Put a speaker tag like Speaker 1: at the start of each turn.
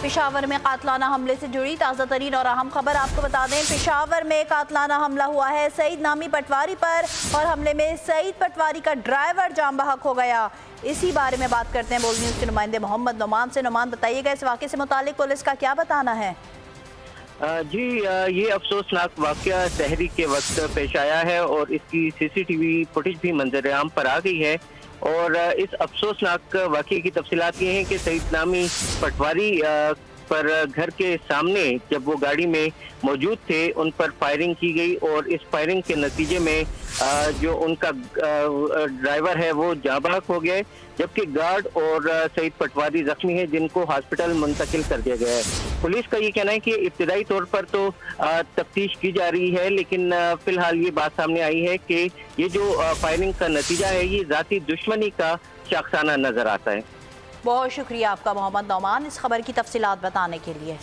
Speaker 1: पेशावर में कातलाना हमले से जुड़ी ताज़ा तरीन और अहम खबर आपको बता दें। पेशावर में कातलाना हमला हुआ है सईद नामी पटवारी पर और हमले में सईद पटवारी का ड्राइवर जान बहक हो गया। इसी बारे में बात करते हैं बोल न्यूज़ के नुमाइंदे मोहम्मद नोमान से। नोमान, बताइएगा इस वाक़े से मुतालिक पुलिस का क्या बताना है?
Speaker 2: जी, ये अफसोसनाक वाक़या सहरी के वक्त पेश आया है और इसकी सीसीटीवी फुटेज भी मंजर-ए-आम पर आ गई है। और इस अफसोसनाक वाक़ये की तफसीलात ये हैं कि सईद नामी पटवारी पर घर के सामने जब वो गाड़ी में मौजूद थे उन पर फायरिंग की गई और इस फायरिंग के नतीजे में जो उनका ड्राइवर है वो जाँ बहक हो गए, जबकि गार्ड और सईद पटवारी जख्मी हैं जिनको हॉस्पिटल मुंतकिल कर दिया गया है। पुलिस का ये कहना है कि इब्तिदाई तौर पर तो तफ्तीश की जा रही है, लेकिन फिलहाल ये बात सामने आई है कि ये जो फायरिंग का नतीजा है ये ज़ाती दुश्मनी का शख्साना नजर आता है।
Speaker 1: बहुत शुक्रिया आपका मोहम्मद नोमान इस खबर की तफसीलात बताने के लिए।